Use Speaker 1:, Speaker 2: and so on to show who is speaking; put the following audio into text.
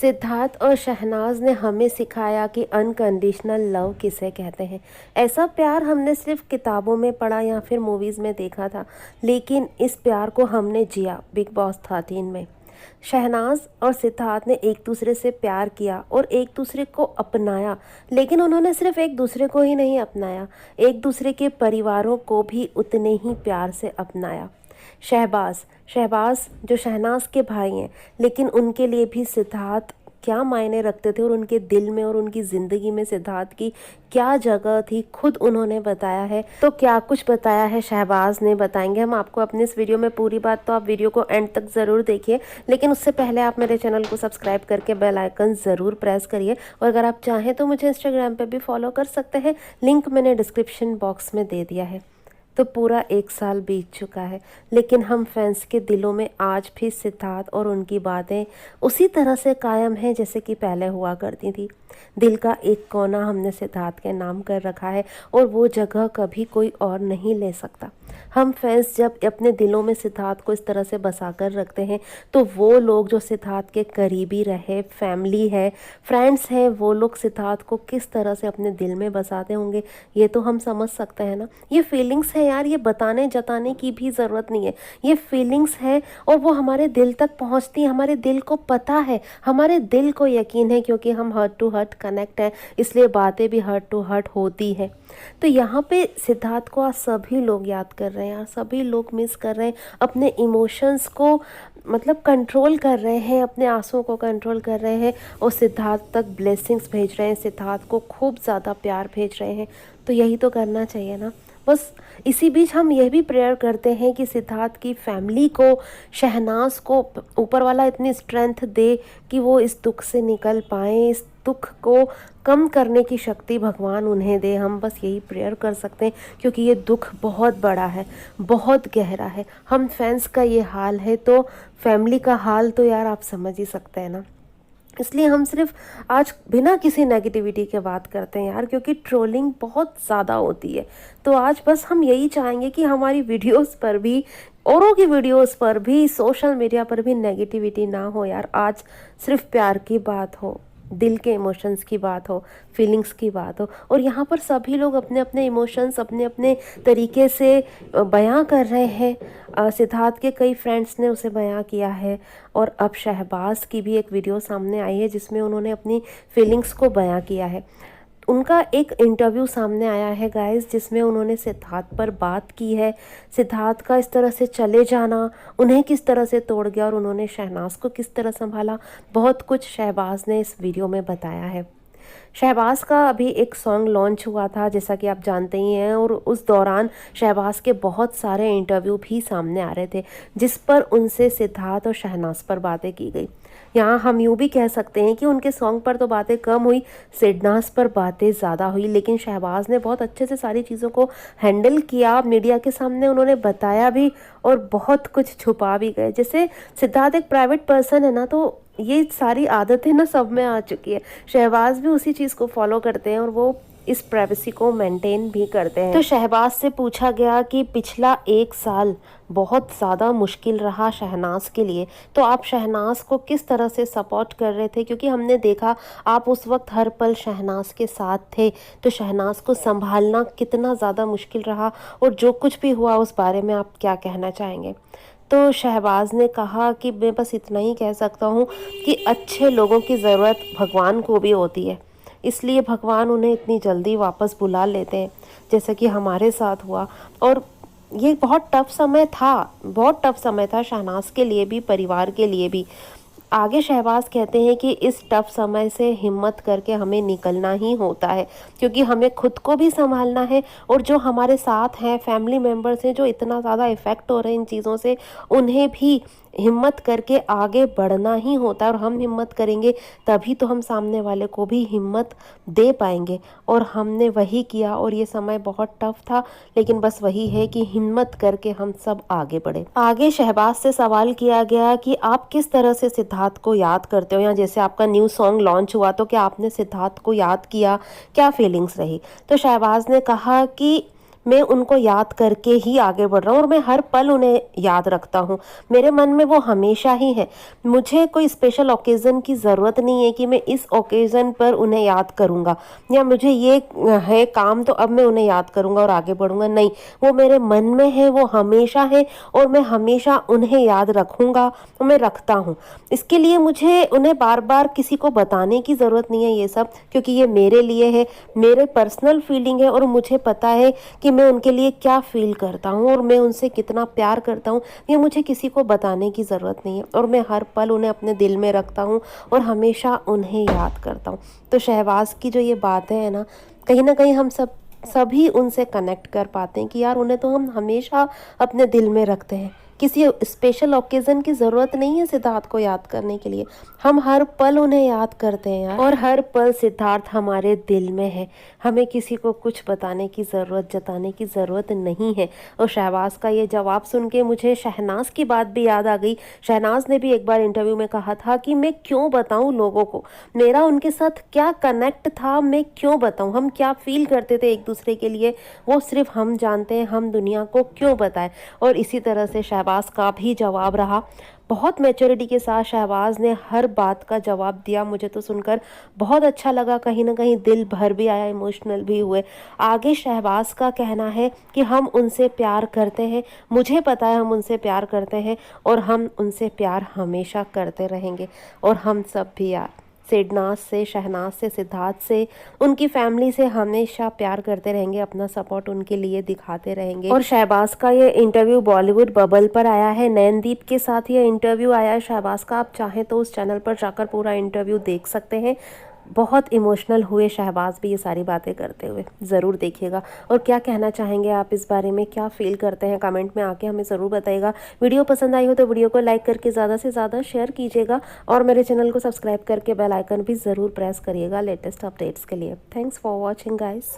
Speaker 1: सिद्धार्थ और शहनाज ने हमें सिखाया कि अनकंडीशनल लव किसे कहते हैं। ऐसा प्यार हमने सिर्फ किताबों में पढ़ा या फिर मूवीज़ में देखा था, लेकिन इस प्यार को हमने जिया बिग बॉस 13 में। शहनाज और सिद्धार्थ ने एक दूसरे से प्यार किया और एक दूसरे को अपनाया, लेकिन उन्होंने सिर्फ एक दूसरे को ही नहीं अपनाया, एक दूसरे के परिवारों को भी उतने ही प्यार से अपनाया। शहबाज शहबाज जो शहनाज के भाई हैं, लेकिन उनके लिए भी सिद्धार्थ क्या मायने रखते थे और उनके दिल में और उनकी ज़िंदगी में सिद्धार्थ की क्या जगह थी, खुद उन्होंने बताया है। तो क्या कुछ बताया है शहबाज ने, बताएंगे हम आपको अपनी इस वीडियो में पूरी बात। तो आप वीडियो को एंड तक ज़रूर देखिए, लेकिन उससे पहले आप मेरे चैनल को सब्सक्राइब करके बेल आइकन ज़रूर प्रेस करिए। और अगर आप चाहें तो मुझे इंस्टाग्राम पर भी फॉलो कर सकते हैं, लिंक मैंने डिस्क्रिप्शन बॉक्स में दे दिया है। तो पूरा 1 साल बीत चुका है, लेकिन हम फैंस के दिलों में आज भी सिद्धार्थ और उनकी बातें उसी तरह से कायम हैं जैसे कि पहले हुआ करती थी। दिल का एक कोना हमने सिद्धार्थ के नाम कर रखा है और वो जगह कभी कोई और नहीं ले सकता। हम फैंस जब अपने दिलों में सिद्धार्थ को इस तरह से बसा कर रखते हैं, तो वो लोग जो सिद्धार्थ के करीबी रहे, फैमिली है, फ्रेंड्स हैं, वो लोग सिद्धार्थ को किस तरह से अपने दिल में बसाते होंगे, ये तो हम समझ सकते हैं ना। ये फीलिंग्स है यार, ये बताने जताने की भी ज़रूरत नहीं है। ये फीलिंग्स है और वो हमारे दिल तक पहुंचती है, हमारे दिल को पता है, हमारे दिल को यकीन है, क्योंकि हम हार्ट टू हार्ट कनेक्ट हैं, इसलिए बातें भी हार्ट टू हार्ट होती है। तो यहाँ पे सिद्धार्थ को आज सभी लोग याद कर रहे हैं यार, सभी लोग मिस कर रहे हैं, अपने इमोशंस को मतलब कंट्रोल कर रहे हैं, अपने आंसुओं को कंट्रोल कर रहे हैं और सिद्धार्थ तक ब्लेसिंग्स भेज रहे हैं, सिद्धार्थ को खूब ज़्यादा प्यार भेज रहे हैं। तो यही तो करना चाहिए ना। बस इसी बीच हम यह भी प्रेयर करते हैं कि सिद्धार्थ की फैमिली को, शहनाज को ऊपर वाला इतनी स्ट्रेंथ दे कि वो इस दुख से निकल पाएँ, इस दुख को कम करने की शक्ति भगवान उन्हें दे। हम बस यही प्रेयर कर सकते हैं, क्योंकि ये दुख बहुत बड़ा है, बहुत गहरा है। हम फैंस का ये हाल है तो फैमिली का हाल तो यार आप समझ ही सकते हैं ना। इसलिए हम सिर्फ आज बिना किसी नेगेटिविटी के बात करते हैं यार, क्योंकि ट्रोलिंग बहुत ज़्यादा होती है। तो आज बस हम यही चाहेंगे कि हमारी वीडियोस पर भी, औरों की वीडियोस पर भी, सोशल मीडिया पर भी नेगेटिविटी ना हो यार। आज सिर्फ प्यार की बात हो, दिल के इमोशंस की बात हो, फीलिंग्स की बात हो। और यहाँ पर सभी लोग अपने अपने इमोशंस अपने अपने तरीके से बयां कर रहे हैं। सिद्धार्थ के कई फ्रेंड्स ने उसे बयां किया है और अब शहबाज की भी एक वीडियो सामने आई है जिसमें उन्होंने अपनी फीलिंग्स को बयां किया है। उनका एक इंटरव्यू सामने आया है गाइस, जिसमें उन्होंने सिद्धार्थ पर बात की है, सिद्धार्थ का इस तरह से चले जाना उन्हें किस तरह से तोड़ गया और उन्होंने शहनाज को किस तरह संभाला। बहुत कुछ शहबाज ने इस वीडियो में बताया है। शहबाज का अभी एक सॉन्ग लॉन्च हुआ था जैसा कि आप जानते ही हैं, और उस दौरान शहबाज के बहुत सारे इंटरव्यू भी सामने आ रहे थे जिस पर उनसे सिद्धार्थ और शहनाज पर बातें की गई। यहाँ हम यूँ भी कह सकते हैं कि उनके सॉन्ग पर तो बातें कम हुई, सिडनास पर बातें ज़्यादा हुई, लेकिन शहबाज ने बहुत अच्छे से सारी चीज़ों को हैंडल किया, मीडिया के सामने उन्होंने बताया भी और बहुत कुछ छुपा भी गए। जैसे सिद्धार्थ एक प्राइवेट पर्सन है ना, तो ये सारी आदतें ना सब में आ चुकी है। शहबाज भी उसी चीज़ को फॉलो करते हैं और वो इस प्राइवेसी को मेंटेन भी करते हैं। तो शहबाज से पूछा गया कि पिछला 1 साल बहुत ज़्यादा मुश्किल रहा शहनाज के लिए, तो आप शहनाज को किस तरह से सपोर्ट कर रहे थे, क्योंकि हमने देखा आप उस वक्त हर पल शहनाज के साथ थे। तो शहनाज को संभालना कितना ज़्यादा मुश्किल रहा और जो कुछ भी हुआ उस बारे में आप क्या कहना चाहेंगे। तो शहबाज ने कहा कि मैं बस इतना ही कह सकता हूँ कि अच्छे लोगों की ज़रूरत भगवान को भी होती है, इसलिए भगवान उन्हें इतनी जल्दी वापस बुला लेते हैं जैसा कि हमारे साथ हुआ। और ये बहुत टफ समय था, बहुत टफ समय था शहनाज के लिए भी, परिवार के लिए भी। आगे शहबाज कहते हैं कि इस टफ समय से हिम्मत करके हमें निकलना ही होता है, क्योंकि हमें खुद को भी संभालना है और जो हमारे साथ हैं, फैमिली मेम्बर्स हैं जो इतना ज़्यादा इफ़ेक्ट हो रहे हैं इन चीज़ों से, उन्हें भी हिम्मत करके आगे बढ़ना ही होता है। और हम हिम्मत करेंगे तभी तो हम सामने वाले को भी हिम्मत दे पाएंगे, और हमने वही किया। और ये समय बहुत टफ था, लेकिन बस वही है कि हिम्मत करके हम सब आगे बढ़े। आगे शहबाज से सवाल किया गया कि आप किस तरह से सिद्धार्थ को याद करते हो, या जैसे आपका न्यू सॉन्ग लॉन्च हुआ तो क्या आपने सिद्धार्थ को याद किया, क्या फीलिंग्स रही। तो शहबाज ने कहा कि मैं उनको याद करके ही आगे बढ़ रहा हूँ और मैं हर पल उन्हें याद रखता हूँ। मेरे मन में वो हमेशा ही है। मुझे कोई स्पेशल ओकेज़न की ज़रूरत नहीं है कि मैं इस ओकेज़न पर उन्हें याद करूँगा या मुझे ये है काम तो अब मैं उन्हें याद करूँगा और आगे बढ़ूँगा। नहीं, वो मेरे मन में है, वो हमेशा है और मैं हमेशा उन्हें याद रखूँगा और मैं रखता हूँ। इसके लिए मुझे उन्हें बार-बार किसी को बताने की ज़रूरत नहीं है ये सब, क्योंकि ये मेरे लिए है, मेरे पर्सनल फीलिंग है और मुझे पता है कि मैं उनके लिए क्या फ़ील करता हूँ और मैं उनसे कितना प्यार करता हूँ। ये मुझे किसी को बताने की ज़रूरत नहीं है और मैं हर पल उन्हें अपने दिल में रखता हूँ और हमेशा उन्हें याद करता हूँ। तो शहबाज़ की जो ये बातें हैं ना, कहीं न कहीं हम सभी उनसे कनेक्ट कर पाते हैं कि यार उन्हें तो हम हमेशा अपने दिल में रखते हैं। किसी स्पेशल ओकेज़न की ज़रूरत नहीं है सिद्धार्थ को याद करने के लिए। हम हर पल उन्हें याद करते हैं यार, और हर पल सिद्धार्थ हमारे दिल में है। हमें किसी को कुछ बताने की ज़रूरत, जताने की ज़रूरत नहीं है। और शहबाज़ का ये जवाब सुन के मुझे शहनाज़ की बात भी याद आ गई। शहनाज़ ने भी एक बार इंटरव्यू में कहा था कि मैं क्यों बताऊँ लोगों को, मेरा उनके साथ क्या कनेक्ट था, मैं क्यों बताऊँ, हम क्या फ़ील करते थे एक दूसरे के लिए, वो सिर्फ हम जानते हैं, हम दुनिया को क्यों बताएं। और इसी तरह से शहबाज़ का भी जवाब रहा। बहुत मैच्योरिटी के साथ शहबाज़ ने हर बात का जवाब दिया। मुझे तो सुनकर बहुत अच्छा लगा, कहीं न कहीं दिल भर भी आया, इमोशनल भी हुए। आगे शहबाज़ का कहना है कि हम उनसे प्यार करते हैं, मुझे पता है हम उनसे प्यार करते हैं और हम उनसे प्यार हमेशा करते रहेंगे। और हम सब भी यार सिडनाज़ से, शहनाज़ से, सिद्धार्थ से, उनकी फैमिली से हमेशा प्यार करते रहेंगे, अपना सपोर्ट उनके लिए दिखाते रहेंगे। और शहबाज़ का ये इंटरव्यू बॉलीवुड बबल पर आया है, नैनदीप के साथ ये इंटरव्यू आया है शहबाज़ का। आप चाहें तो उस चैनल पर जाकर पूरा इंटरव्यू देख सकते हैं। बहुत इमोशनल हुए शहबाज़ भी ये सारी बातें करते हुए, ज़रूर देखिएगा। और क्या कहना चाहेंगे आप इस बारे में, क्या फ़ील करते हैं, कमेंट में आके हमें ज़रूर बताइएगा। वीडियो पसंद आई हो तो वीडियो को लाइक करके ज़्यादा से ज़्यादा शेयर कीजिएगा और मेरे चैनल को सब्सक्राइब करके बेल आइकन भी ज़रूर प्रेस करिएगा लेटेस्ट अपडेट्स के लिए। Thanks for watching guys.